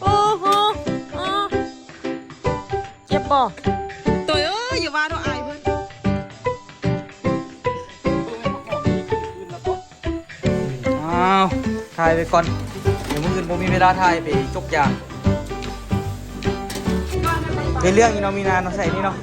โอ้โหเจ็บบ่ตัวอย่าว่าตัวอายเพิ่นอ้าวถ่ายไปก่อนเดี๋ยวมึงอื่นบ่มีเวลาถ่ายไปจกยางในเรื่องนี้เนาะมีนาเนาะใส่นี่เนาะ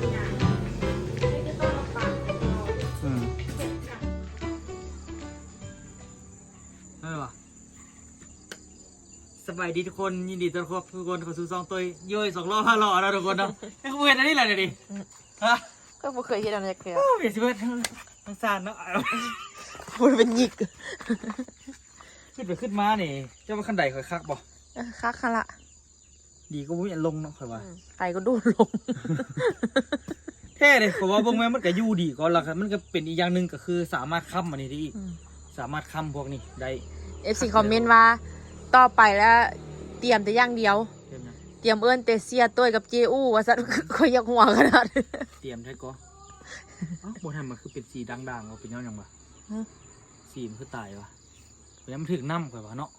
สบายดีทุกคนยินดีต้อนรับทุกคนเข้าสู่ซองตัวย่อย2 รอบ5 รอบนะทุกคนเนาะให้กูเห็นอันนี้แหละดิฮะก็บ่เคยเห็นอันนี้เคยเห็นสิเพื่อนทั้งซานเนาะมันเป็นหยิกขึ้นไปขึ้นมานี่เจ้าว่าขั้นใดค่อยคักบ่คักค่ะละดีก็วิ่งลงเนาะค่อยว่าไก่ก็ดูลงแท้เลยเพราะว่าพวกแม่มันก็อยู่ดีก่อนละครับมันก็เป็นอีกอย่างหนึ่งก็คือสามารถค้ำอันนี้ได้อีกสามารถค้ำพวกนี้ได้ FC คอมเมนต์ว่าต่อไปแล้วเตรียมแต่อย่างเดียวเตรียมเอิ้นเตเซียต้วยกับเจอูว่าซะค่อยอยากหัวขนาดเตรียมใช่ก็บ่ทันมันคือเป็นสีด่างๆว่าเป็นยังบ่สีมันคือตายวะแล้วมันถึงน้ำค่อยว่าเนาะ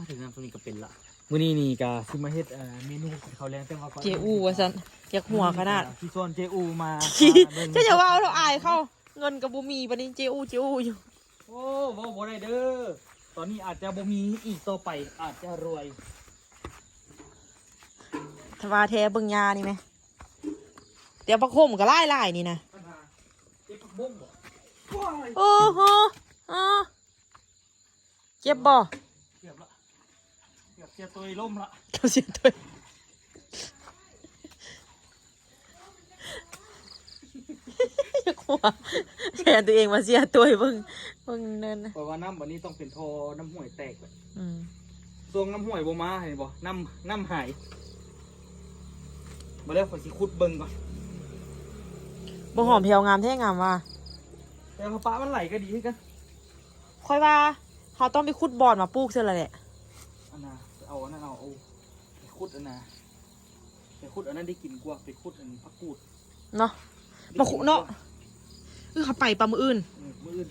ถึงน้ำตรงนี้ก็เป็นละมื้อนี้นี่ก็สิมาเฮ็ดเมนูข้าวแรงแต่ว่าเจอูว่าซั่นอยากหัวขนาดที่ส่วนเจอูมาเจ้าอย่าว่าเราอายเข้าเงินกับบ่มีบัดนี้เจอูอยู่โอ้บ่ได้เด้อตอนนี้อาจจะบ่มีอีกต่อไปอาจจะรวยถ้าว่าแท้เบิ่งยานี่ไหมเดี๋ยวประคมก็ไล่นี่นะโอ้โหเจ็บบ่เจ็บละเสียตัวล่มละเสียตัวอยากหัวแทนตัวเองมาเสียตัวเบิ่งเนินนะเพราะว่าน้ำวันนี้ต้องเป็นทอน้ำห่วยแตกเลยทรงน้ำห่วยบ่มาเห็นบ่น้ำหายมาแล้วขอสิขุดเบิ่งก่อนบ่หอมเพียวงามแท้งามว่ะแต่พอปะมันไหลก็ดีขึ้นกันค่อยว่าเขาต้องไปขุดบ่อนมาปลูกเสียละแหละอันน่ะเอาอันนั้นเอาไปขุดอันน่ะไปขุดอันนั้นได้กินกว่าไปขุดอันผักกูดเนาะมาขุดเนาะเขาไปปลามืออื่น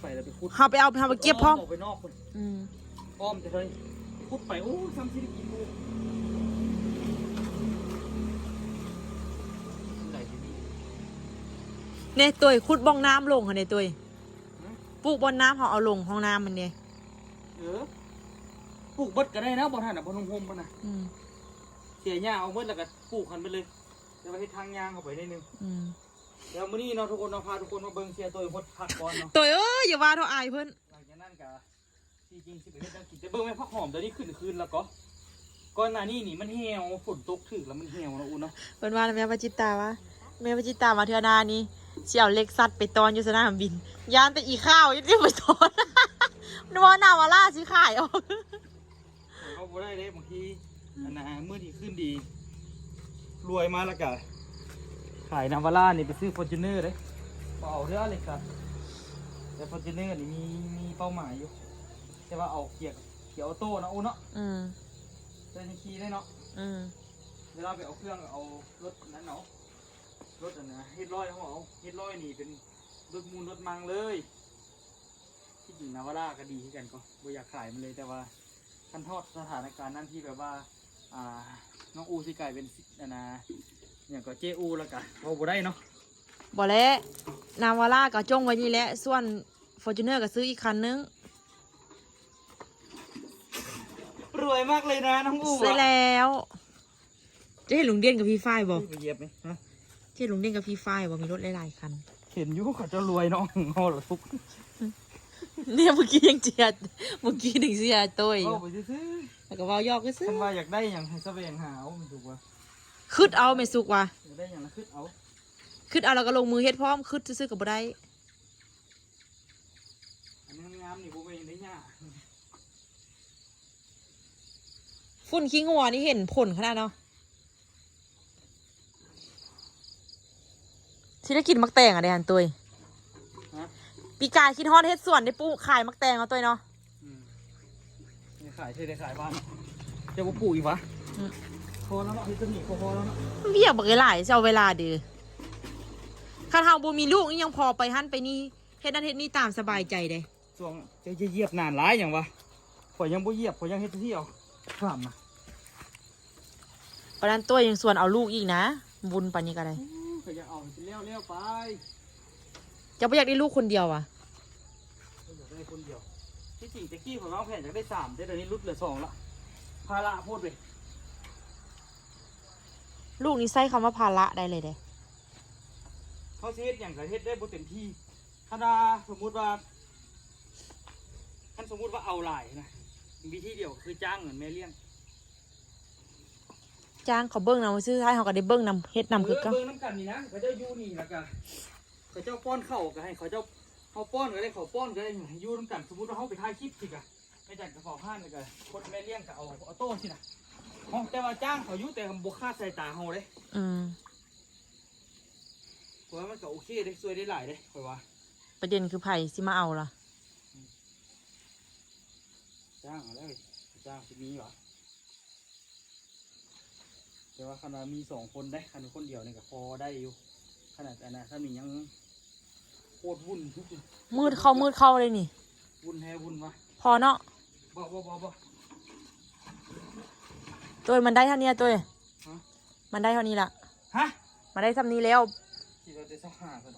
ไปแล้วไปขุดเขาไปเอาทำไปเก็บพร้อมไปนอกคนอ้อมจะเลยขุดไปโอ้ซ้ำที่ได้กินกูเนี่ยตัวขุดบ้องน้ำลงค่ะเนี่ยตัวปลูกบนน้ำเขาเอาลงห้องน้ำมันเนี่ยปลูกเบิดก็ได้นะบ่ท่านอ่ะบ่นุ่มห่มป่ะนะเสียหญ้าเอาเบิดแล้วก็ปลูกกันไปเลยจะไปให้ทางยางเข้าไปได้นึงเดี๋ยวมื้อนี้เราทุกคนเราพาทุกคนมาเบิ่งเสียตัวพดผักก่อนเนาะตัวอย่าว่าเท่าอายเพิ่นหลังจากนั้นก็จริงๆสิไปเฮ็ดจังกินแต่เบิ่งแม่ผักหอมตัวนี้ขึ้นแล้วก็ก่อนหน้านี้นี่มันเหี่ยวฝนตกถึกแล้วมันเหี่ยวนะอูเนาะเพิ่นว่าแม่ปจิตาวะแม่ปจิตามาเทื่อนานี้สิเอาเล็กซัดไปตอนอยู่สนามบินยานแต่อีข้าวยังไปตอนนึกว่าหน้าวาล่าสิขายออกเขาบ่ได้เด้บางทีอันน่ะมื้อที่ขึ้นดีรวยมาแล้วก็ขายนาวาร่านี่ไปซื้อฟอร์จูเนอร์เลยเอาเรื่องอะไรกันแต่ฟอร์จูเนอร์นี่มีเป้าหมายอยู่แต่ว่าเอาเกียร์ออโต้นะอูเนาะจะขี่ได้เนาะเวลาไปเอาเครื่องเอารถนั้นเนาะรถอันนะเฮ็ดร้อยเขาเอาเฮ็ดร้อยนี่เป็นรถมูลรถมังเลยที่จริงนาวาร่าก็ดีที่กันก็บ่อยากขายมันเลยแต่ว่าขั้นทอดสถานการณ์นั้นที่แบบว่าน้องอูสิกลายเป็นอันนะอย่างก็เจอูแล้วกันพอบ่ได้เนาะบ่แล้วนาวาร่าก็จ้องไว้นี่แหละส่วนฟอร์จูเนอร์ก็ซื้ออีกคันนึงรวยมากเลยนะน้องอูใช่แล้วจะเห็นลุงเด่นกับพี่ฝ้ายบ่เหยียบไหมฮะจะเห็นลุงเด่นกับพี่ฝ้ายบ่มีรถหลายๆคันเห็นอยู่เขาจะรวยน้องงอหรอทุกเนี่ยเมื่อกี้ยังเจียดเมื่อกี้ถึงเสียตัวอยู่ไปซื้อแล้วก็ว่ายอกก็ซื้อฉันว่าอยากได้อย่างให้แสวงหามันถูกป่ะคืดเอาไม่สุกว่ะอยากได้อย่างนั้นคืดเอาแล้วก็ลงมือเฮ็ดพร้อมคืดซื้อกับบ่ได้อันนี้งามนี่บ่เป็นได้ยากฝุ่นขี้งัวนี่เห็นผลขนาดเนาะที่ได้กินมักแตงอะเดฮันตุยปีกายคิดฮอดเฮ็ดส่วนได้ปูขายมักแตงเอาตัวเนาะขายได้ขายบ้านจะว่าปลูกอีกวะพอแล้วเนาะที่จะหนีพอแล้วเนาะเบี้ยบักหลายจะเอาเวลาดื้อข้าเฮาบ่มีลูกยังพอไปหั่นไปนี่เฮ็ดนั่นเฮ็ดนี่ตามสบายใจเด้ช่วงจะเหยียบนานหลายอย่างวะข่อยยังบ่เหยียบข่อยยังเฮ็ดที่เอาถามนะ ปานนั้นตัวยังส่วนเอาลูกอีกนะบุญปานนี้ก็ได้ ก็อยากเอาไปเลี้ยวๆไป จะไม่อยากได้ลูกคนเดียวอ่ะ อยากได้คนเดียวที่จริงตะกี้ผมวางแผนอยากได้3แต่เดี๋ยวนี้ลดเหลือ2ละภาระพูดไป ลูกนี้ใส่คำว่าภาระได้เลยเด้ เขาสิเฮ็ดอย่างก็เฮ็ดได้บ่เต็มที่ถ้าสมมุติว่าเอาหลายนะวิธีเดียวคือจ้างเงินแม่เลี้ยง จ้างเขาเบิ้งนำมาซื้อท้ายเขาก็ได้เบิ้งนำเฮ็ดนำคือก็ เบิ่งน้ำกันนี่นะเขาเจ้าอยู่นี่แล้วก็เขาเจ้าป้อนข้าวก็ให้เขาเจ้าเขาป้อนก็ได้เขาป้อนก็ได้อยู่น้ำกันสมมุติว่าเขาไปถ่ายคลิปสิกะไม่จัดกระเป๋าผ้าเลยก็คนแม่เลี้ยงก็เอาโต้สินะแต่ว่าจ้างเขาอยู่แต่บ่ค่าใส่ตาเขาเลย อืม เพราะว่ามันก็โอเคได้ช่วยได้หลายได้ค่อยว่า ประเด็นคือไผ่สิมาเอาล่ะ จ้างเอาแล้วจ้างสิมีหรอแต่ว่าขนาดมี2คนได้ขนาดคนเดียวนี่ก็พอได้อยู่ขนาดอันนั้นถ้ามียังโคตรวุ่นทุกที มืดเข้าเลยนี่ วุ่นแฮวุ่นวะ พอเนาะ บ่ ตัวมันได้เท่านี้ตัว ฮะ มันได้เท่านี้ละ ฮะ มันได้ซ้ำนี้แล้ว ที่เราจะสัก5กัน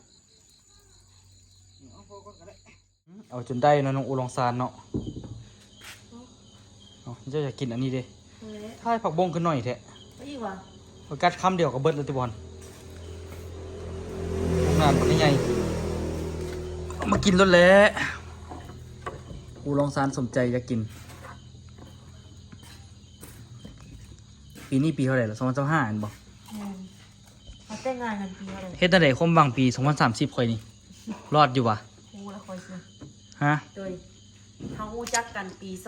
เอาจนได้นะน้องอูลองซานเนาะเจ้าอยากกินอันนี้ดิถ้าให้ผักบงขึ้นหน่อยแท้ ไม่อีกวะ เอากัดคำเดียวกับเบิร์ดเลยติบอลงานมันใหญ่เอามากินรถแล้วอูลองซานสมใจอยากกินปีนี้ปีเท่าไหร่ละ2025อันบ่ เขาแต่งงานกันปีอะไร เฮ็ดตั้งแต่คมบางปี2030ค่อยนี่รอดอยู่วะ กูแล้วคอยซื้อ ฮะ โดยเขารู้จักกันปี2021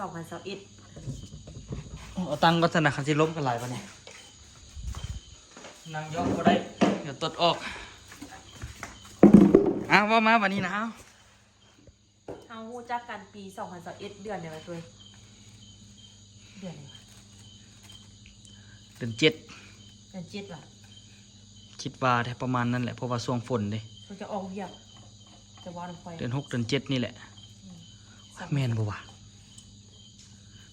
เอาตังค์ก็ธนาคารสิล้มกันหลายปะเนี่ยนั่งยอกก็ได้เดี๋ยวตดออกว่ามาวันนี้นะ เขารู้จักกันปี2021เดือนเดียวกันตัวเดือนอะไรวะ เดือน7 เดือน7ว่ะ คิดว่าได้ประมาณนั้นแหละเพราะว่าช่วงฝนเด้ เขาจะออกเวียกจะว่าลงไป เดือน6เดือน7นี่แหละแม่นบ่วะ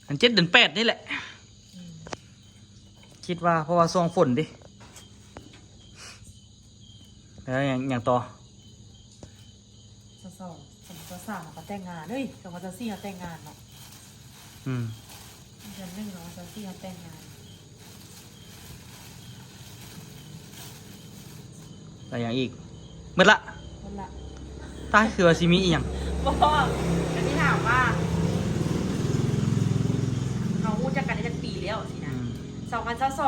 เดือน7เดือน8นี่แหละคิดว่าเพราะว่าช่วงฝนดิแล้วอย่างต่อ 2023เขาแต่งงานเฮ้ย2024เขาแต่งงานเนาะ เดือน12024เขาแต่งงาน อะไรอย่างอีกหมดละ คนละ ตายคือว่าซิมีอีหยัง บอกอันนี้ถามว่าเขารู้จักกันได้จักปีแล้วสินะ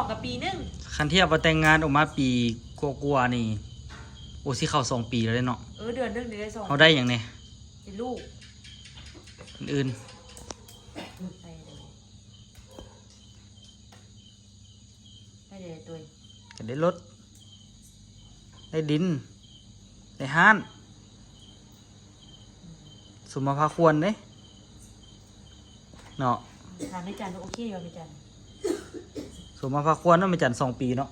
2022กับปีหนึง คันเทียบว่าแต่งงานออกมาปีกว่าๆนี่โอ้สิเข้า2 ปีแล้วเนาะ เดือนหนึงได้2 เขาได้อย่างเนี่ย เป็นลูก อื่น ได้เลยตัว ๆก็ได้รถได้ดินได้ห้านสมมาพาควรเด้เนาะ ทานไม่จันโอเคอยู่ไม่จัน สมมาพาควรเนาะไม่จัน2 ปีเนาะ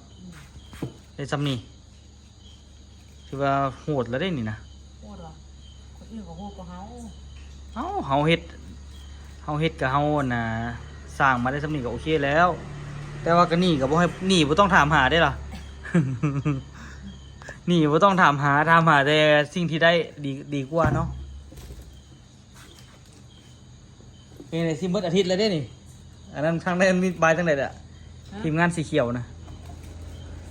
ได้ซ้ำนี่คือว่าโหดแล้วได้นี่นะ โหดวะคนอื่นเขาโหดกว่าเขา เฮาเฮ็ดกับเฮาน่ะสร้างมาได้ซ้ำนี่ก็โอเคแล้ว แต่ว่าก็นี่ก็บ่ให้นี่บ่ต้องถามหาได้ล่ะ นี่บ่ต้องถามหาแต่สิ่งที่ได้ดีกว่าเนาะนี่ในซิมเบิร์ดอาทิตย์แล้วเด้นี่อันนั้นทางได้มีบายทั้งใดอ่ะทีมงานสีเขียวนะ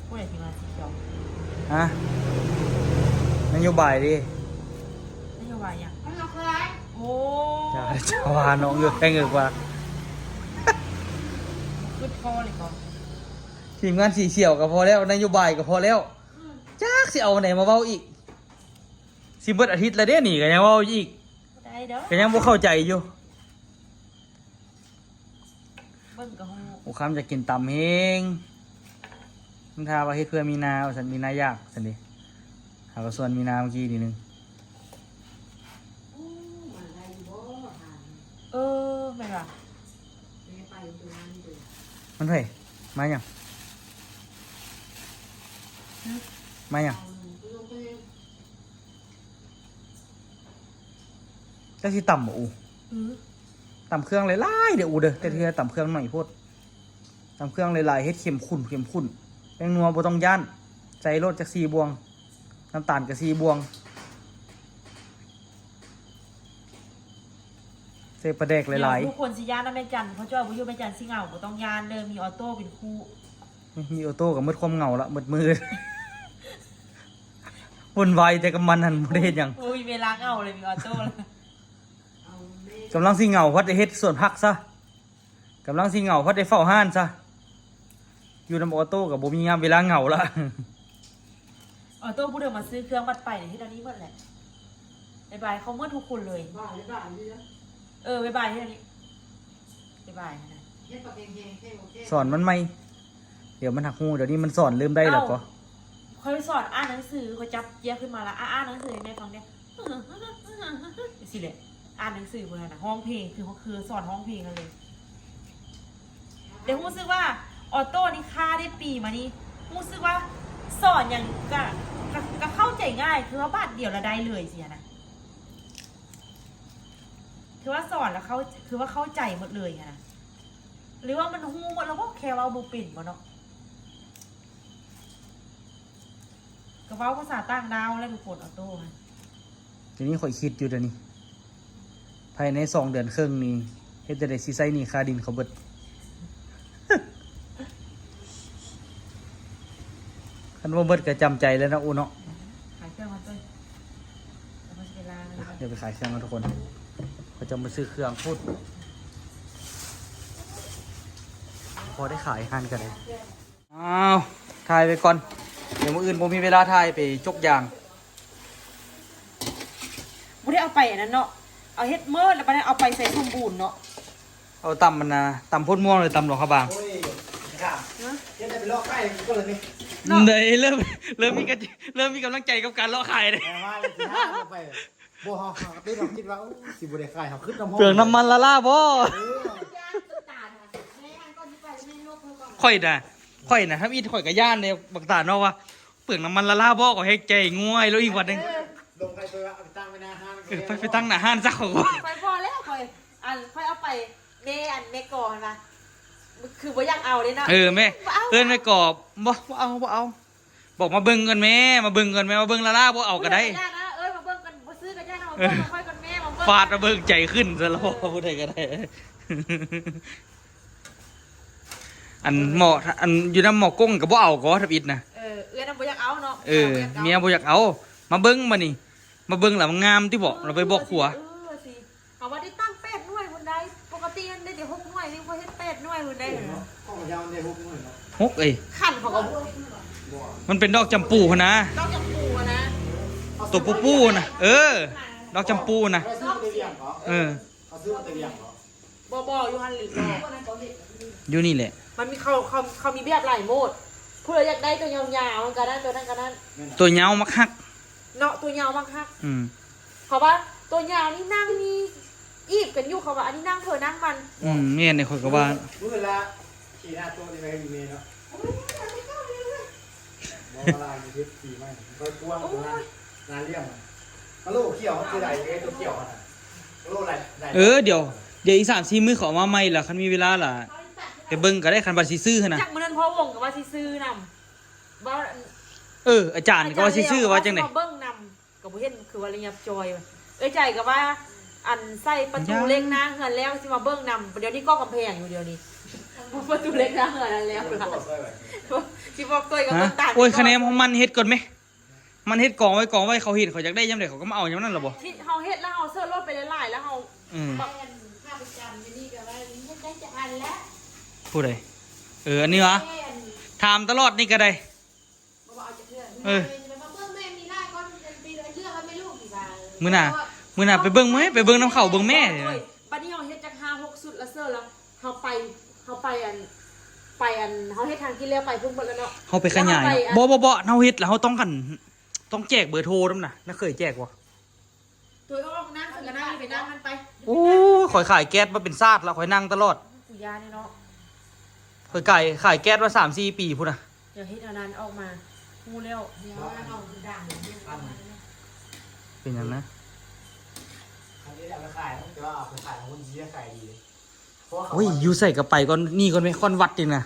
ผู้ใดทีมงานสีเขียว ฮะนโยบายดิ นโยบายยังโอ้ จะว่าน้องเงือกแป้งเงือกว่า ขึ้นคอเลยก่อน ทีมงานสีเขียวก็พอแล้วนโยบายก็พอแล้วจักสิเอาไหนมาเว้าอีกซิมเบิร์ดอาทิตย์แล้วเด้นี่ก็ยังเว้าอีก ได้เด้อ ก็ยังบ่เข้าใจอยู่ เบิ้งกับโห โอ้คำจะกินตำเฮงมันทาว่าเฮ็ดเพื่อมีนาว่าสันมีนายากสันดิหากว่าส่วนมีนาเมื่อกี้นิดนึง ไม่หรอ มันเพ่มาอย่างมาอย่างก็สิต่ำบ่อูต่ำเครื่องเลยไล่เดี๋ยวอูเด้อแต่เธอต่ำเครื่องหน่อยโพด ตำเครื่องหลายๆเฮ็ดเข้มข้นแป้งนัวบ่ต้องย่านใส่รสจาก4บวงน้ำตาลกับ4บวงใส่ปลาแดกหลาย ทุกคนสิยานนะแม่จันเพราะจ้อยบ่อยู่แม่จันสิเหงาบ่ต้องยานเด้อมีออโต้เป็นคู่ ๆมีออโต้กับมืดความเหงาละมืดวุ่นวายแต่กับมันหันบ่ได้เฮ็ดหยัง อุ้ยเวลาเหงาเลยมีออโต้แล้ว กำลังสิเหงาเพราะได้เฮ็ดสวนผักซะกำลังสิเหงาเพราะได้เฝ้าห้านซะอยู่นำออโต้กับบ่มีงามเวลาเหงาละ ออโต้ผู้เดิมมาซื้อเครื่องบัดไปที่ตอนนี้หมดแหละบายเขาเมื่อทุกคนเลยบ๊ายบายที่ตอนนี้บ๊ายบายนะ สอนมันไหมเดี๋ยวมันหักหูเดี๋ยวนี้มันสอนเริ่มได้แล้วก็ เขาไปสอนอ่านหนังสือเขาจับเจี๊ยบขึ้นมาแล้วอ่านหนังสือในฟังเนี่ยสิเลยอ่านหนังสือเพื่อนนะห้องเพลงคือสอนห้องเพลงกันเลยเดี๋ยวรู้สึกว่าออโต้นี่ค่าได้ปีมานี่รู้สึกว่าสอนอย่างก็เข้าใจง่ายคือว่าบาทเดียวละได้เลยเสียนะคือว่าสอนแล้วเขาคือว่าเข้าใจหมดเลยไงนะหรือว่ามันหูหมดแล้วก็แค่ว่าบุปิ่นหมดเนาะกระเป๋าภาษาต่างดาวแล้วทุกคนออโต้ ทีนี้ข่อยคิดอยู่เดี๋ยวนี้ภายใน2 เดือนครึ่งนี้เฮ็ดได้สิใส่หนี้ค่าดินเขาเบิด คันว่าเบิดก็จำใจแล้วนะอูเนาะ ขายเครื่องมาด้วยแล้วก็เวลาเลย เดี๋ยวไปขายเครื่องกันทุกคนเขาจะมาซื้อเครื่องพูดพอได้ขายหันกันเลยอ้าวถ่ายไปก่อนเดี๋ยวมื้ออื่นผมมีเวลาถ่ายไปจกยาง ไม่ได้เอาไปอันนั้นเนาะเอาเฮ็ดเมื่อแล้วไปเอาไปใส่สมบูรณ์เนาะ เอาตำมันนะตำพ่นม่วงเลยตำหลวงขบาง โอ้ยครับเดี๋ยวจะไปลอกไข่ก็เลยนี่ เนยเริ่มมีกำลังใจกับการเลาะขายเลย แต่ว่าเลยสิห้าลงไปบัวหอมตีเราคิดว่าสิบุได้ไข่เขาขึ้นน้ำหอม เปลืองน้ำมันละล่าบ่ค่อยนะถ้าอีข่อยกับย่านเนี่ยบักตาเนาะว่าเปลืองน้ำมันละล่าบ่ก็ให้ใจง่วยแล้วอีกวันหนึง ลงไปไปว่าเอาไปตั้งไว้หน้าห้าง ไปตั้งหน้าห้านซักของว่า ไปพอแล้วค่อยค่อยเอาไปเนก่อนนะคือว่าอยากเอาเลยนะ แม่เอิ้นไม่กรอบบ่เอาบอกมาเบิ่งกันแม่มาเบิ่งละล่าบ่เอาก็ได้ นะมาเบิ่งกันบ่ซื้อกันยากนะมาเบิ่งค่อยกันแม่มาเบิ่ง ฟาดมาเบิ่งใจขึ้นซะแล้วพูดได้ก็ได้ อันหมออันอยู่นำหมอกงก็บ่เอาก็ทับอิดนะ น่ะบ่อยากเอาเนาะ เมียบ่อยากเอามาเบิ่งมานี่มาเบิ่งแล้วมันงามที่บอกเราไปบอกผัว สิเอาว่าได้ตั้ง8หน่วยคนใดปกติได้แต่6หน่วยนี่บ่เฮ็ด8หน่วยคนใด ข้องยาวในหุบมือเนาะ ฮกเอ้ย ขั้นเขาก็ มันเป็นดอกจำปูนะ ต้องจับปูนะ ตัวปูนะดอกจำปูนะ เขาซื้อมาเตียงเหรอ เขาซื้อมาเตียงเหรอ บ่อยู่หันหลีก อยู่นี่แหละ มันมีเขามีแบบหลายโหมดผู้ใดอยากได้ตัวยาวๆมันก็ได้ตัวนั้นก็นั้น ตัวยาวมักฮัก เนาะตัวยาวมากค่ะ เพ เพราะว่าตัวยาวนี่นั่งมีอีบกันอยู่เขาว่าอันนี้นั่งเธอนั่งมัน เมียในคนก็ว่า มือละขี่หน้าตัวนี่ไปอยู่เมย์เนาะมองอะไรอยู่ที่ขี่ไหมก็กว้างนานเรียงกะโหลกเขียวคือไหนตัวเขียวอ่ะกะโหลกไหน เดี๋ยวอีก3-4มื้อขอมาใหม่ล่ะคันมีเวลาล่ะไปเบิ่งก็ได้คันบัดสิซื้อหั่นน่ะ จากมื้อนั้นพ่อวงกับว่าสิซื้อนำว่า อาจารย์ก็ว่าสิซื้อว่าจังได๋ เบิ่งนำกับบ่เห็นคือว่าระยับจอยใจกับว่าอันใส่ประตูเล็กหน้าเฮือนแล้วสิมาเบิ่งนำเดี๋ยวนี้ก็กำแพงอยู่เดี๋ยวนี้ประตูเล็กหน้าเฮือนแล้วล่ะสิบอกตัวกับเบิ่งตา โอ้ยคะแนนของมันเฮ็ดก่อนไหมมันเฮ็ดกองไว้เขาเฮ็ดเขาอยากได้ยามใดเขาก็มาเอายามนั้นล่ะบ่ ที่เฮาเฮ็ดแล้วเฮาเสื้อรถไปหลายๆแล้วเฮา ข้าประจำอยู่นี่ก็ว่าเฮ็ดได้จะอันแล้ว ผู้ใดอันนี้วะถามตลอดนี่ก็ได้ บ่เอาจะเพื่อน เออ มาเบิ่งแม่มีหลายคนปีละเชื่อกันไม่รู้กี่บาท มื้อหน้าไปเบิ่งมั้ยไปเบิ่งน้ำเขาเบิ่งแม่ บัดนี้เฮาเฮ็ดจาก5-6สุดแล้วเสื้อแล้วเฮาไปอันเฮาเฮ็ดทางที่แล้วไปเพิ่งหมดแล้วเนาะ เฮาไปขยายบ่เฮาเฮ็ดแล้วเฮาต้องแจกเบอร์โทรนำน่ะน่าเคยแจกบ่ ตัวออกนั่งถึงก็นั่งไปนั่งมันไป โอ้ยข่อยขายแก๊สมาเป็นซาดแล้วข่อยนั่งตลอด กูยานี่เนาะ ข่อยขายแก๊สมา3-4 ปีพุ่นน่ะ เดี๋ยวเฮ็ดอันนั้นออกมาฮู้แล้ว เดี๋ยวเอาดัง เป็นหยังนะ อันนี้เอาไปขายแต่ว่าเอาไปขายของคนเยี่ยขายดีเพราะว่าเขา โอ้ยอยู่ใส่กระไปก่อนนี่ก่อนไหมค่อนวัดจริงนะ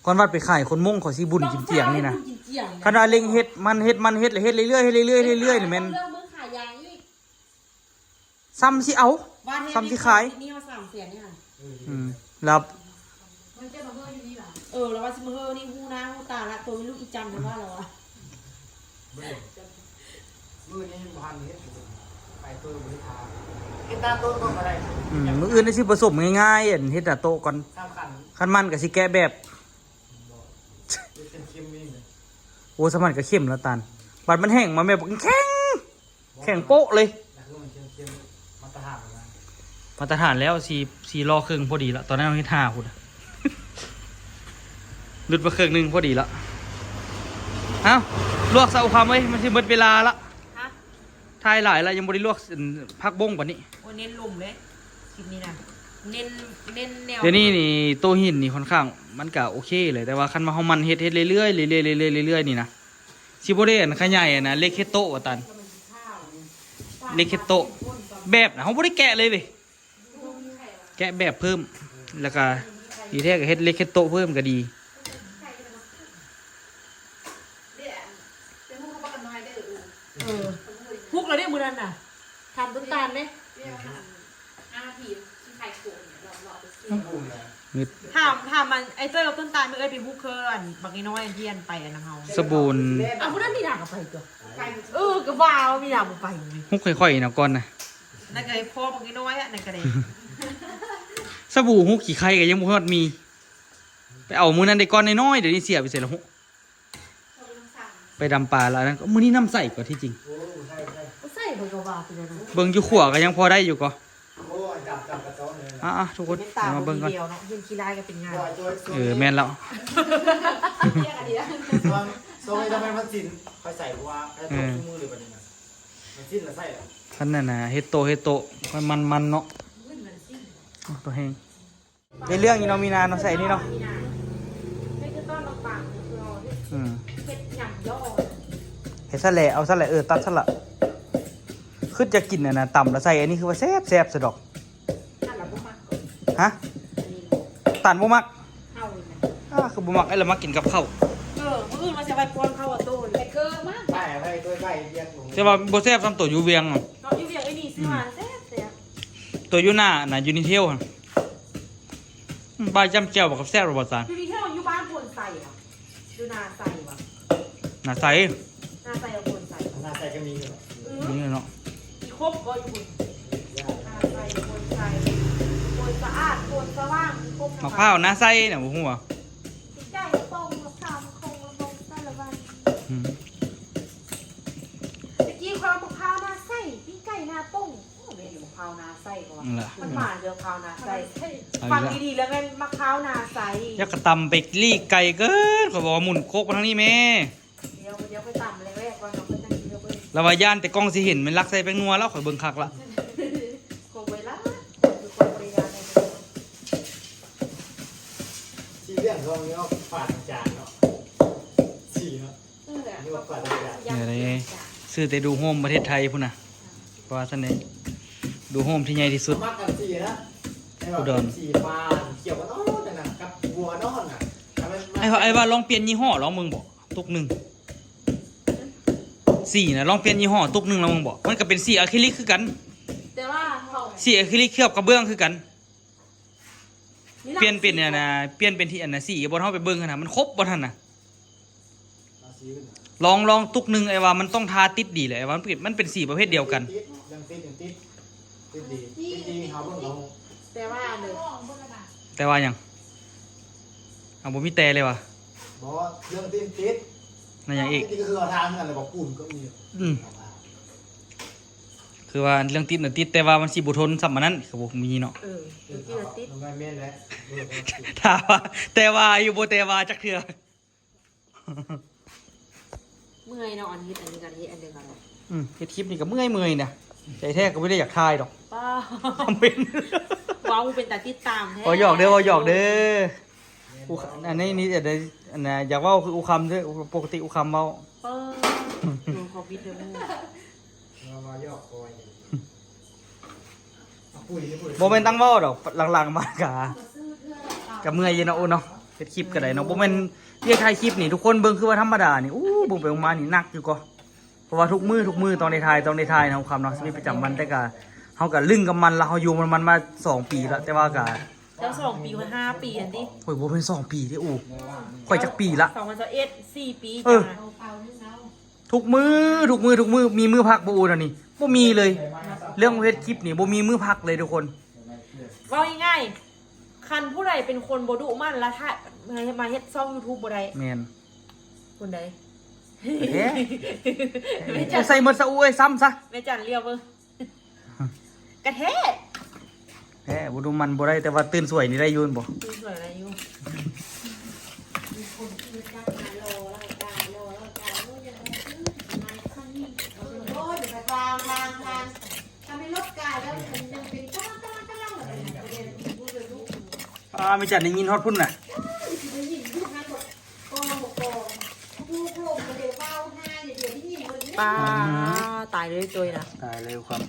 ก่อนวัดไปขายคนมุ่งขอสิบุญกินเจียงนี่นะ ต้องกินเจียง ขนาดเล็งเฮ็ดมันเฮ็ดเลยเฮ็ดเรื่อยๆเรื่อยๆเรื่อยๆนี่แม่น เรื่องมือขายยางอีก ซ้ำสิเอา บ้านเฮ็ด ซ้ำที่ขาย นี่มา3 แสนนี่ค่ะ รับ มันจะมาเพิ่มอยู่นี่หรอ แล้วว่าสิมาเฮอนี่ฮู้หน้าฮู้ตาละตัวลูกอีจันนะว่าแล้วอ่ะ มือนี้พันเฮ็ดไปตัวบริทาเฮ็ดตามต้นก็อะไร มื้ออื่นได้สิผสมง่ายๆอันเฮ็ดแต่โตะก่อน สำคัญ คันมันก็สิแกะแบบ เป็นเค็มนี่เลย โอ้สมันก็เข้มแล้วตาลบัดมันแห้งมาแบบแข็งโป๊ะเลย อยากรู้มันเค็มๆมาตรฐานนะ มาตรฐานแล้ว4รอครึ่งพอดีละตอนนั้นเราเฮ็ด5พุ่น หลุดมาครึ่งหนึงพอดีละเอ้าลวกเสาความไว้มันสิหมดเวลาละ ฮะ ทายหลายแล้วยังบ่ได้ลวกผักบงกว่านี้ โอ้เน้นลุ่มเลยคลิปนี้นะเน้นแนว เดี๋ยวนี้นี่โตหินนี่ค่อนข้างมันก็โอเคเลยแต่ว่าคันมาเฮามันเฮ็ดเรื่อยๆเรื่อยๆเรื่อยๆนี่นะสิบ่ได้อันขยายอะนะเล็กเฮ็ดโตะว่าตันเล็กเฮ็ดโตะแบบนะเฮาบ่ได้แกะเลยเว้ยแกะแบบเพิ่มแล้วก็ดีแท้ก็เฮ็ดเล็กเฮ็ดโตะเพิ่มก็ดี ฮุกเราได้มือนั้นน่ะทานต้นตาลไหม 5 ทีที่ขายโขนเนี่ยเราไปซื้อ บุ้มเลย นึด ถามมันไอ้เจ้ากับต้นตาลไม่เอ้ยไปฮุกเคออันบางน้อยอันเทียนไปอันนะเฮา สบูน อ่ะพวกนั้นมีด่างกับไปตัวก็ว้าวมีด่างกับไปเลย ฮุกค่อยๆนะก่อนนะ นั่นก็ไอ้พ่อบางน้อยอ่ะนั่นก็ได้ สบู่ฮุกขี้ไข่ก็ยังบ่ฮอดมี ไปเอามื้อนั้นได้ก่อนน้อยๆเดี๋ยวนี้เสียไปเสร็จแล้วฮุกไปดำปลาแล้วนั้นก็มื้อนี้น้ำใสกว่าที่จริง โอ้ใช่ใช่ ก็ใส่เบอร์กว่าไปเลยนะ เบิ่งอยู่ขัวก็ยังพอได้อยู่ก็ โอ้จับกระโจนเลย อ่ะๆทุกคน เป็นตา เดี๋ยวมาเบิ่งก่อน เดียวเนาะเย็นขี้ลายก็เป็นงาน แม่นแล้ว เรียกอะไรดีนะ โซ่ทำไมมันสิ้นค่อยใส่เพราะว่าไอ้ตัวมือหรือประเด็นมันสิ้นแล้วใส่แล้ว คันนั้นน่ะเฮ็ดโตค่อยมันเนาะอ๋อตัวแห้งในเรื่องนี้เนาะมีนาเนาะใส่นี่เนาะ ไม่คือต้อนลำปางคือเรา อืม เฮ็ดหยั่งย่อ เฮ็ดซะแหละเอาซะแหละตัดซะละคือจะกินน่ะนะต่ำแล้วใส่อันนี้คือว่าแซ่บซะดอก ถ้าเราบ่มัก ฮะตันบ่มัก เข้าเลยนะ คือบ่มักไอ้ละมักกินกับข้าว มื้ออื่นมาจะไปปวนเข้าอ่ะโต้เลย แต่เกินมาก ใส่อะไรตัวใส่เรียงหนู แต่ว่าบ่แซ่บซ้ำตัวอยู่เวียงอะ เราอยู่เวียงไอ้นี่ซื้อมาแซ่บ ตัวอยู่หน้าน่ะอยู่นี่เที่ยวอะบายจำแจ่วบ่กับแซ่บบ่บ่ซาน อยู่ที่เราอยู่บ้านปวนใส่อ่ะอยู่นาใส่ว่ะ น่าใส่ นาใส่กับปวนใส่ หน้าใส่ก็มีเลย นี่เนาะ อีครบก็อยู่นาใส่ปวนใส่ปวนสะอาดปวนสว่างครบ มะพร้าวน่าใส่น่ะบ่ฮู้ว่า ไก่ต้มมะพร้าวคงละบงแต่ละวัน อืม ตะกี้ความมะพร้าวนาใส่พี่ไก่นาป้งโอ้แม่อยู่มะพร้าวนาใส่ก็ว่า นั่นล่ะ มันมาเรื่องมะพร้าวนาใส่ เอา ฟัง อีกแล้ว ดีๆแล้วแม่นมะพร้าวนาใส่ อยากกระตำไปลีกไก่เกินเขาบอกว่าหมุนโคกมาทางนี้แม่ เดี๋ยวไปตำเลยแรกก่อนเนาะเพิ่นจังสิเดี๋ยวเพิ่น แล้วว่าย่านแต่กล้องสิเห็นมันลักใส่แป้งนัวแล้วข่อยเบิ่งคักละ คงเวลาคือความบริการในเพิ่น ที่เรื่องตรงนี้ก็ฝาดจานเนาะสี่เนาะนี่ว่าฝาดจาน เนี่ยเลยซื้อแต่ดูโฮมประเทศไทยพุ่นน่ะเพราะว่าซั่นเด้ดูโฮมที่ใหญ่ที่สุด มากกันสี่นะสี่ปลาเกี่ยวกับน้องแต่น่ะกับบัวนอนน่ะ ไอ้ว่าลองเปลี่ยนยี่ห้อลองมึงบอกตุกหนึ่งสีนะลองเปลี่ยนยี่ห้อตุกหนึ่งลองมึงบอกมันก็เป็นสีอะคริลิกคือกัน แต่ว่าเขา สีอะคริลิกเคลือบกระเบื้องคือกันเปลี่ยนเป็นเนี่ยนะเปลี่ยนเป็นที่อันนะสีบนเฮาไปเบิ่งกันนะมันครบบ่ทันน่ะลองตุกหนึ่งไอ้ว่ามันต้องทาติดดีเลยไอ้ว่ามันเป็นสีประเภทเดียวกัน ยังติดดีเขาเพิ่งลง แต่ว่าเด้อ แต่ว่าหยังเอาบ่มีแต่เลยว่ะ บอกว่าเรื่องติด นั่นหยังอีก ติดก็คือเอาทางกันเลยบอกปุ่นก็มี คือว่าเรื่องติดน่ะติดแต่ว่ามันสิบ่ทนซ้ำมันนั้นก็บ่มีเนาะ เดี๋ยวที่เราติด มันไม่เม่นแล้ว ถามว่าแต่ว่าอยู่บ่แต่ว่าจักเทื่อ เมื่อยเนาะอันนี้อันนี้กันที่อันเดียวกันเนาะ เฮ็ดคลิปนี่ก็เมื่อยนะใจแท้ก็ไม่ได้อยากทายดอก ป้า ทำเป็น ว้าวเป็นแต่ติดตามแท้ พอหยอกเด้ออุอันนี้นี่อันน่ะอยากเว้าคืออุคำเด้อปกติอุคำเว้า เปิ้ลดูเขาพิดเด้อมู มายอกคอยปุ๋ย บ่แม่นตั้งเว้าดอกหลังๆมากะกับเมื่อยอยู่เนาะโอ้เนาะ ฮ็ดคลิปก็ได้เนาะบ่แม่นเรียกถ่ายคลิปนี่ทุกคนเบิ่งคือว่าธรรมดานี่เบิ่งไปเบิ่งมานี่หนักอยู่ก็เพราะว่าทุกมื้อตอนได้ถ่ายเนาะครับเนาะชีวิตประจำวันแต่ก็เฮาก็ลึงกับมันแล้วเฮาอยู่มันมา2 ปีแล้วแต่ว่าก็ แล้ว2 ปีมา5 ปีอันดิ โอ้ยบ่เป็น2 ปีเด้อูข่อยจักปีละ 2021 4 ปี เออ จ้ะ เป่านึงเอา ทุกมื้อมีมื้อพักบ่อูน่ะนี่บ่มีเลย เรื่องเฮ็ดคลิปนี่บ่มีมื้อพักเลยทุกคน เว้าง่ายๆคันผู้ใดเป็นคนบ่ดุมันแล้วถ้ามาเฮ็ดช่อง YouTube บ่ได้ แม่น คนใด แท้ แม่ จะ จัน ใส่หมดซะอูเอ้ยซ้ำซะ แม่จันเรียกเบิ่งกระเทะ แท้บ่ดูมันบ่ได้แต่ว่าตื่นสวยนี่ได้อยูนบ่ ดูสวยอะไรอยู่ มีคนคือจับมารอร่างกายโอ้ยยังไงมาข้างนี้โอ้ยเดี๋ยวไปทางทำให้ลดกายแล้วมันยังเป็นก้อนอะไรนะประเด็นพูดเลยลูก ไม่จัดได้ยินฮอดพุ่นน่ะ ได้ยินลูกนะบอกกองลูกโลกเดี๋ยวเบาห้าเดี๋ยวที่นี่มัน ป้าตายเลยตัวนะ ตายเลยครับ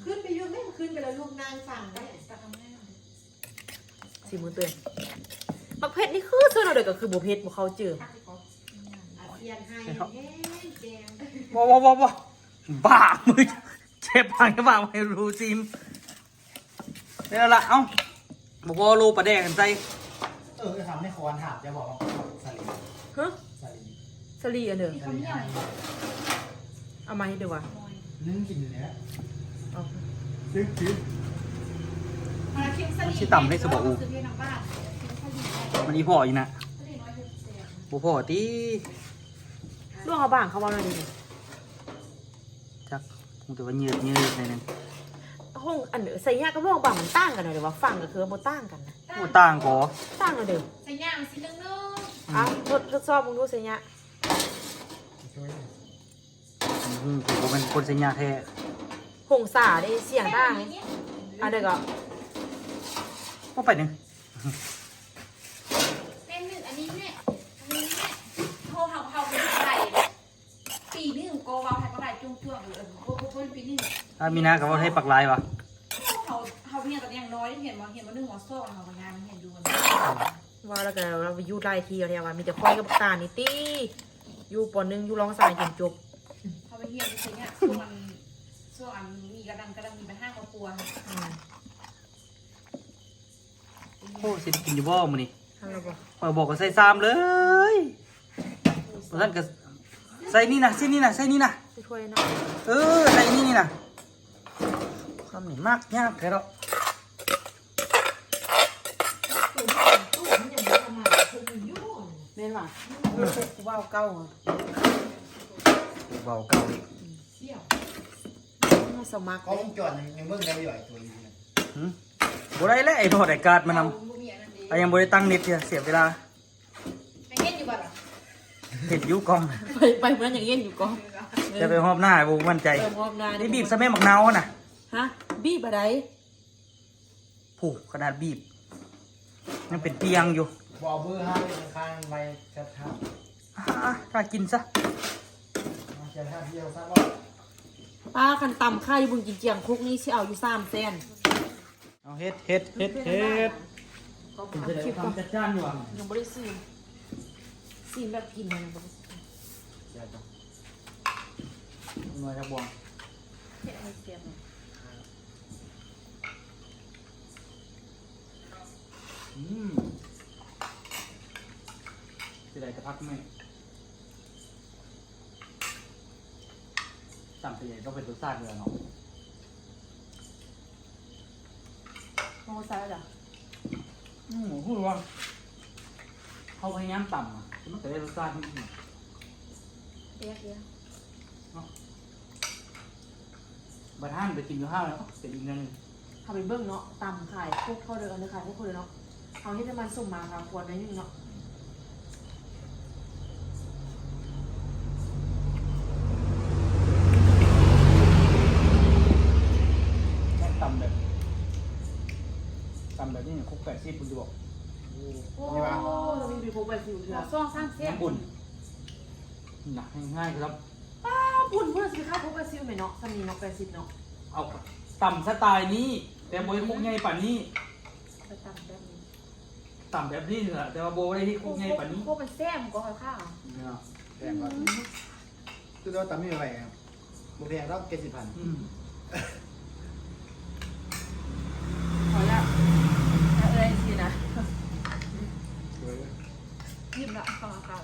ขึ้นไปยุ่งไม่ขึ้นไปแล้วลูกนางฝั่งได้ สิมือเตือนบักเพชรนี่คือเสื้อเราเด็กก็คือบ่เพชรบ่เขาเจอ เทียนให้แจง บ่บ้ามือเจ็บปากจะบ้าไม่รู้ซิมนี่ละเอ้าบ่พอโลปลาแดกกันใส่ จะทำให้คอนถามจะบอกว่าสลิม ฮะ สลิม สลีอันเด้อ สลิม เอามาให้ดูว่ะ นึ่งกินอยู่เนี่ย เอา นึ่งกิน สิต่ำได้สบ่อูมันอีพ่ออยู่นะบ่พ่อติ ล่วงเอาบ้างเขาว่าหน่อยดิ จักคงแต่ว่าเยืดหน่อยนึง ห้องอันเด้อใส่ยากับล่วงบ้างมันต่างกันหน่อยเด้อว่าฟังก็คือบ่ต่างกันนะ บ่ต่างขอ ต่างกันเด้อ ใส่ย่างสิเรื่องนู้น อ่ะทดสอบมึงดูใส่ยา ผมบ่เป็นคนสัญญาแท้ หงสาได้เสียงต่างอันเด้อก็ บ่ไปนึง เป็นหนึ่งอันนี้เนี่ยเขาเป็นไก่ปีนึงโกวาไทยก็ได้จุ่มคนปีนึง ถ้ามีนาก็บ่ให้ปักลายวะ เขาเนี่ยตอนยังน้อยเห็นว่านึ่งหัวโซ่เขางานเห็นดูมัน ว่าแล้วก็เราไปอยู่ไล่ทีเอาเนี่ยว่ามีแต่ค่อยกับตานี่ติอยู่ป .1 อยู่รองสายจนจบ เขาไปเฮียนจริงอ่ะช่วงอันมีกำลังมีไปห้างครอบครัว อืม โอ้สิได้กินอยู่บ่มื้อนี้ ทำแล้วบ่ ข่อยบอกก็ใส่ซ้ำเลยเพราะฉะนั้นก็ใส่นี่นะใส่นี่นะใส่นี่นะ ช่วยๆเนาะ ใส่นี่นะคำนี้มากยากแค่เรา แม่นว่ะกูว่าเก่าเหรอ เบาเก่าอีก น่าสมัคร ก็วงจรยังเบิ่งได้ย่อยตัวนี้ บ่ได้แล้วไอ้พอได้การ์ดมานำแต่ยังบ่ได้ตั้งเน็ตเสียเวลา ไปเฮ็ดอยู่บ่ล่ะ เห็นอยู่กล้อง ไปเหมือนอย่างเงี้ยอยู่ก่อน จะไปหอบหน้าบ่มั่นใจ เติมงอบนา นี่บีบซะแม่หมักนาวน่ะ ฮะบีบอะไร ผูกขนาดบีบยังเป็นเตียงอยู่ บอเบอร์ห้าข้างใบจะทับ ถ้ากินซะ จะทับเดียวซะว่า ป้าคันตำข้าวอยู่บนกินเจียงคุกนี่สิเอาอยู่3แสน เอาเฮ็ดผมจะได้ทำจัดจ้านอยู่อ่ะ ยังบ่ได้ซีนซีนแบบกินมันบ่ได้ซีน เดี๋ยวจ้ะหน่วยจะบวง เฮ็ดให้เสียง จะได้กระพักไหมสั่งไปใหญ่ก็เป็นรสชาติเลยเนาะ มองซ้ายจ้ะ พูดว่าเขาพยายามต่ำอ่ะมันจะได้รสชาติที่ดี เปียก บะท่านไปกินอยู่ห้างแล้วเป็นอีกนึง ๆเขาไปเบิ่งเนาะตำขายพวกเท่าเดิมขายพวกคนเนาะเอาที่น้ำมันสุ่มมาค่ะขวดนึงเนาะ ต่ำแบบนี้คุก80คุณจะบอก โอ้เรามีพวกไปสิวเถื่อ ซ่องสร้างเส้น น้ำบุญหนักง่ายๆครับ ป้าบุญเพื่อนสิค่าพวกไปสิวไหมเนาะสามีเนาะ80เนาะ เอาต่ำสไตล์นี้แต่บริคุกใหญ่ป่านนี้ ไปตำแบบนี้ ต่ำแบบนี้แหละแต่ว่าโบได้ที่คุกไงป่านนี้ โคมันแซ่บก็ค่อยข้าว เนาะ แพงกว่าคือว่าตำไม่ไหวครับบุแพงต้อง70,000 อืม ขอละเอ้ยสินะ ยิ้มละข้าวข้าว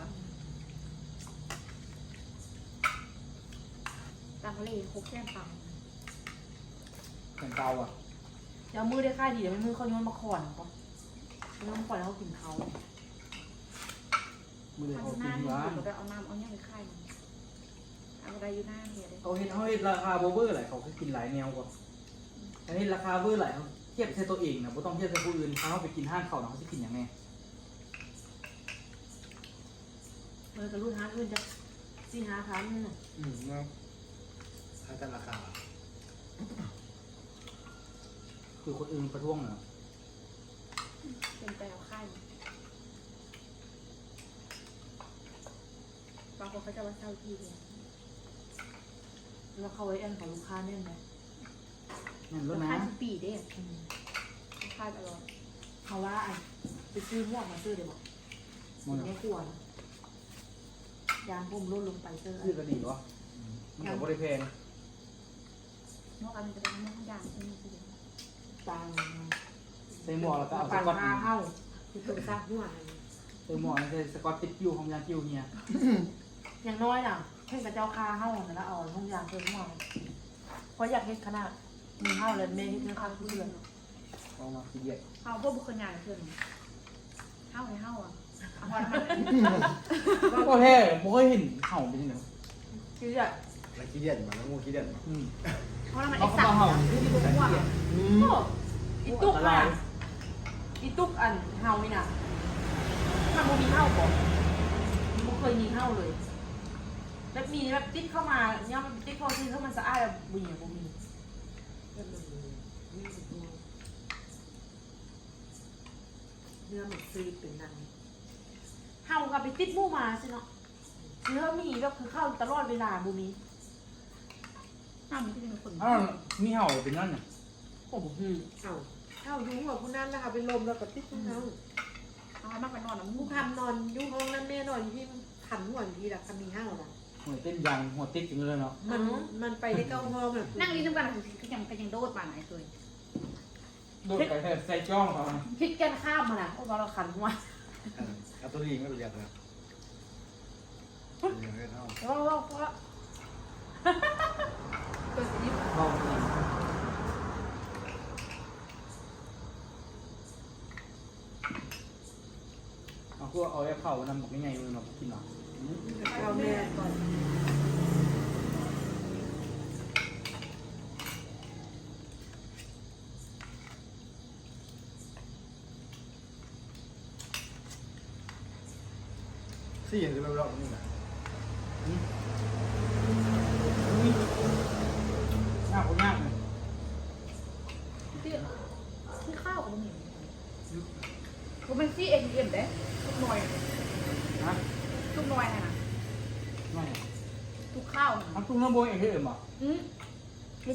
ตังทะเลครบแซ่บปัง แข่งเตาอ่ะ เดี๋ยวมือได้ค่ายดีเดี๋ยวมือเขาโยนมาขอนก่อนโยนมาขอนแล้วเขากินเขา มือเลย เอา เขา ห กิ น้าน นี่ ว่า ก็ไปเอาน้ำเอาเนี่ยไปค่ายมันเอาอะไรอยู่หน้าเนี่ยเลย เขาเห็นราคาโบเวอร์หลายเขาก็กินหลายแนวกว่าอันนี้ราคาเวอร์หลายเขาเทียบใช้ตัวเองนะไม่ต้องเทียบใช้ผู้อื่นถ้าเขาไปกินห้างเขาเขาจะกินยังไง มันจะรุ่น5ขึ้นจะ4-5 ครั้งนึง เนาะถ้าแต่ราคา คือคนอื่นประท้วงเนาะ เป็นไปเอาค่ายบางคนเขาจะว่าเศร้าที่เนี่ย แล้วเขาไว้อันของลูกค้าเนี่ยไหม นั่นร แล้ ถ ว นะ ค่ายทุกปีเด้ค่ายตลอด เขาว่าอันไปซื้อหมวกมาซื้อเดี๋ยวบอก มัน ไม่ควรยางผมลดลงไปเจอ ซื้อกันดีวะมันกับบริเพณ นอกจากมันจะเป็นนอกอย่างที่มีคือ ตัง ใส่หมวกแล้วก็เอาส ปั่น กอต พาเข้าคือตัวซากหัว ใส่หมวกใส่สกอตติดคิวของยางคิวเนี่ย อย่างน้อยน่ะให้กับเจ้าคาเข้าแล้วเอาทุกอย่างเพิ่มหัวเพราะอยากเห็นขนาดมีเข้าเลยเมย์ที่เธอข้างเพื่อน เอามาสีเดียด เขาพวกบุคคลงานเพื่อนเฮ้าเลยเฮ้าอ่ะพอแล้วมัน ก็แท้ผมเคยเห็นเห่าเป็นยังไง คืออะ แล้วขี้เดียดมาแล้วงูขี้เดียดมา อืม พอแล้วมัน เอา ไอ้ เข้า สัต มา ว์ เห่า ที่บุกว่า โอ้อีตุ๊กอ่ะอีตุ๊กอันเฮานี่น่ะมันบ่มีเฮาก่อนมันเคยมีเฮาเลยแบบมีแบบติดเข้ามาเนี่ยมันติดเข้าซื้อเข้ามันสะอาดแบบบุญอย่างบ่มีเนื้อมันซีดเป็นนั่นเฮากับไปติดหมู่มาสิเนาะเนื้อมีแบบคือเข้าตลอดเวลาบ่มี ห้ามมันที่เป็นคน อ้าวมีเห่าเป็นนั่นน่ะ โอ้โหเอาอยู่หัวผู้นั้นนะคะเป็นลมแล้วก็ติดของเขา เอามากไปนอนนะ ผู้ มุก คำนอนอยู่ห้องนั้นแม่นอนอยู่ที่ขันหัวทีละคำมีห้าวนะ หัวเต้นยางหัวติดอย่างเลยเนาะ มันไปได้เก้าห้องน่ะ นั่งลิ้นน้ำกันก็ยังโดดป่านไหนเคย โดนไปใส่จ้องเขา คิดกันข้ามมาน่ะโอ้เราขันหัว เอาตัวนี้ไม่รู้จักเลยเรียกเท่า เรา ตัวนี้ เขาเอาพวกเอาแอปเข่านำบอกยังไงมันมากินหรอ เอาแม่ก่อน ซี่อย่างที่เราเล่านี่นะ หน้าคนยากเลย ที่ข้าวกับมึงกูเป็นซี่เอ็มเด้ทุกหน่อย ฮะ ทุกหน่อยนะ ไม่ ทุกข้าว ทำตุ้งน้ำโบยเองที่อื่นบ่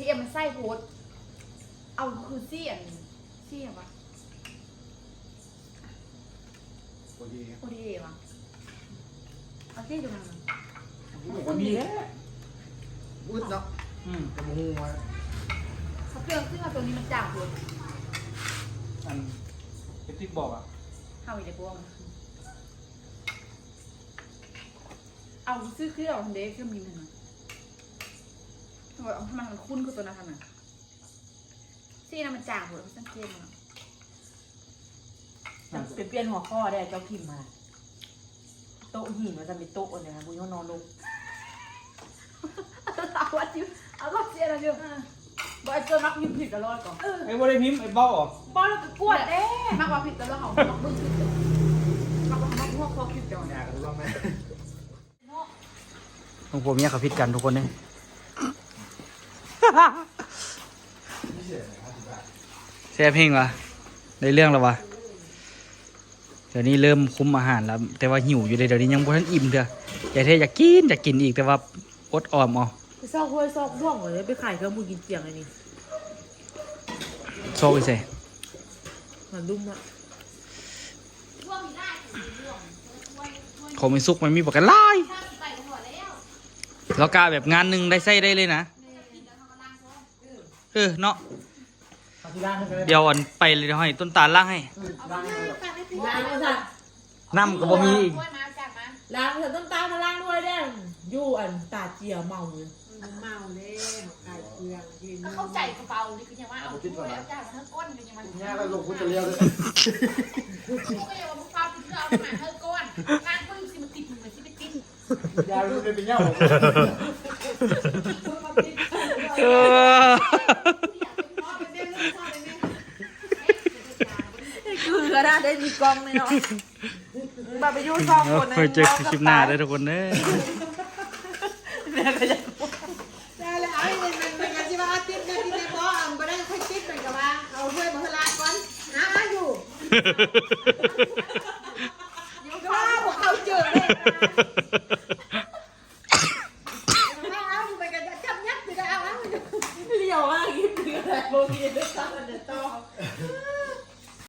เอ็มมันไส้โพดเอาคือซี่อันซี่อะไรวะ พอดี โอดีเอวะเอาซี่ดูมัน มีแค่ อุ้ดเนาะ กระมูมา เขาเปลืองซึ่งเอาตัวนี้มันจ่างโพด อันเป็นติ๊กบอกอ่ะ เข้าอีกได้พวกเอาซื้อเครื่องเด็กเครื่องมีมันทำไมมันคุ้นกับตัวนั้นทำไมซี่น่ะมันจ่างโพดมันสังเกตมัน เป็นเปลี่ยนหัวข้อได้เจ้าพิมพ์มาโต๊ะหินมันจะมีโต๊ะอะไรนะบุญนอนลง เอาวัดจิ้มเอาวัดเสียอะไรเยอะ บ่ไอ้เจ้ามักพิมพ์ผิดตลอดก่อน ไอ้โบได้พิมพ์ไอ้เบ้าออก บ้าแล้วก็กวดเด้ มากกว่าผิดแต่เราของมักบึ้งผิดมากกว่ามักพวกเขาผิดจัง อยากรู้บ้างไหม ของผมเนี่ยเขาพิดกันทุกคนเนี่ย ไม่เสียเลย50 บาท แซ่บเพลงวะได้เรื่องแล้ววะเดี๋ยวนี้เริ่มคุมอาหารแล้ว แต่ว่าหิวอยู่เลยเดี๋ยวนี้ยังบ่ทันอิ่มเถอะอยากอยากกินอีกแต่ว่าอดออมเอา ไปซอกห้วยซอกบ่วงเลยไปขายเครื่องมือกินเสียงไอ้นี่ โซ่ไปใส่ มันดุ้มอะ เขาไม่สุกมันมีบอกกันไล่แล้วกาแบบงานหนึ่งได้ใส่ได้เลยนะเนาะ เอาที่ล่างให้ไปเลย เดี๋ยวอันไปเลยเดี๋ยวให้ต้นตาลล่างให้ ล่างให้เลย ล้างมาสั่น น้ำก็บ่มีอีก ล้างเถอะต้นตาลมาล้างด้วยเด้อยู่อันตาเจียวเมาเลย เมาเลยไก่เกลืองยืน เข้าใจกระเป๋านี่คือยังว่าเอาตู้แล้วจ้ามาทั้งก้นเป็นยังมัน เนี่ยเราลงพุทธเลี้ยวเลย กูก็ยังว่ามึงฟ้าคุณเอามาทั้งก้นงานก็สิมันติดมึงสิไปติด ยายรู้เลยเป็นเงี้ยผม เออ คือก็ได้ได้มีกล้องเลยเนาะแบบไปอยู่สองคน เคยเจอคลิปหน้าได้ทุกคนเด้อ แม่ก็ยัง ได้แล้วไอ้มันกันที่ว่าติดกันที่ในบ่อบ่ได้ค่อยติดเป็นกับว่าเอาเพื่อนมาลาก่อนหาอยู่ว่าบอกเอาเจอเลยเอาอยู่ไปกันจับยักษ์ไปเอา เลี้ยวมากยิ้มเดือดโบกี้ด้วยซ้ำมันจะต้อง